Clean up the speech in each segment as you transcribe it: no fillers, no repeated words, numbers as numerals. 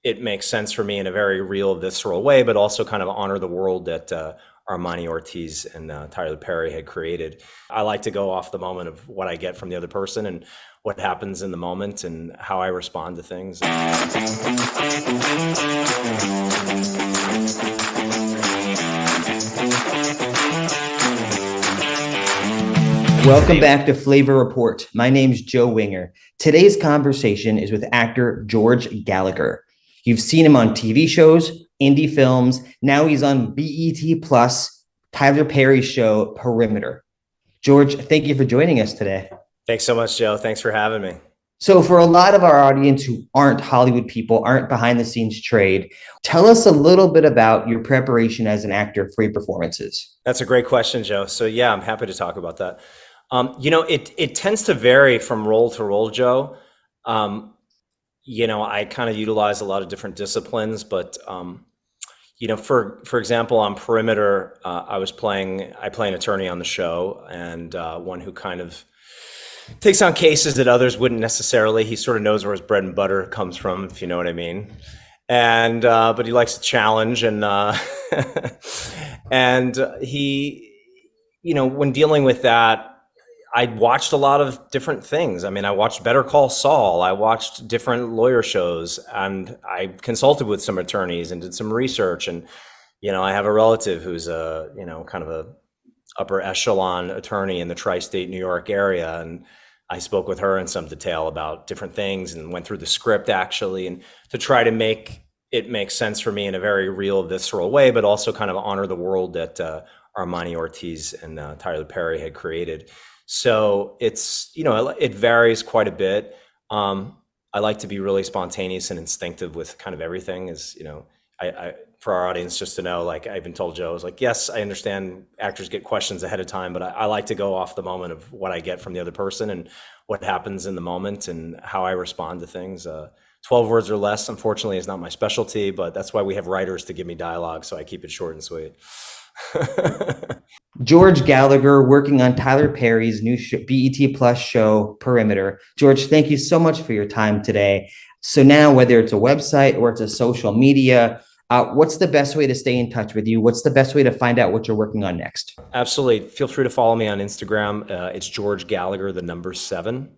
it makes sense for me in a very real, visceral way, but also kind of honor the world that Armani Ortiz and Tyler Perry had created. I like to go off the moment of what I get from the other person and what happens in the moment and how I respond to things. Welcome back to Flavor Report. My name's Joe Winger. Today's conversation is with actor George Gallagher. You've seen him on TV shows, indie films. Now he's on BET Plus, Tyler Perry's show, Perimeter. George, thank you for joining us today. Thanks so much, Joe. Thanks for having me. So for a lot of our audience who aren't Hollywood people, aren't behind the scenes trade, tell us a little bit about your preparation as an actor for your performances. That's a great question, Joe. So yeah, I'm happy to talk about that. It tends to vary from role to role, Joe. I kind of utilize a lot of different disciplines, but for example, on Perimeter, I play an attorney on the show, and one who kind of takes on cases that others wouldn't necessarily. He sort of knows where his bread and butter comes from, if you know what I mean. And but he likes to challenge, and and he, when dealing with that, I watched a lot of different things. I mean, I watched Better Call Saul. I watched different lawyer shows, and I consulted with some attorneys and did some research. And, I have a relative who's kind of a upper echelon attorney in the tri-state New York area. And I spoke with her in some detail about different things and went through the script actually, and to try to make it make sense for me in a very real, visceral way, but also kind of honor the world that Armani Ortiz and Tyler Perry had created. So it's, it varies quite a bit. I like to be really spontaneous and instinctive with kind of everything. I for our audience, just to know, like I even told Joe, I was like, yes, I understand actors get questions ahead of time, but I like to go off the moment of what I get from the other person and what happens in the moment and how I respond to things. 12 words or less, unfortunately, is not my specialty, but that's why we have writers to give me dialogue, so I keep it short and sweet. George Gallagher working on Tyler Perry's new BET Plus show, Perimeter. George, thank you so much for your time today. So now, whether it's a website or it's a social media, what's the best way to stay in touch with you? What's the best way to find out what you're working on next? Absolutely. Feel free to follow me on Instagram. It's George Gallagher, the number 7.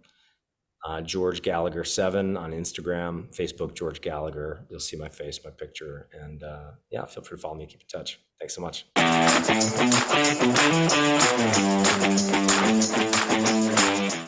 George Gallagher 7 on Instagram, Facebook, George Gallagher. You'll see my face, my picture, and yeah, feel free to follow me. Keep in touch. Thanks so much.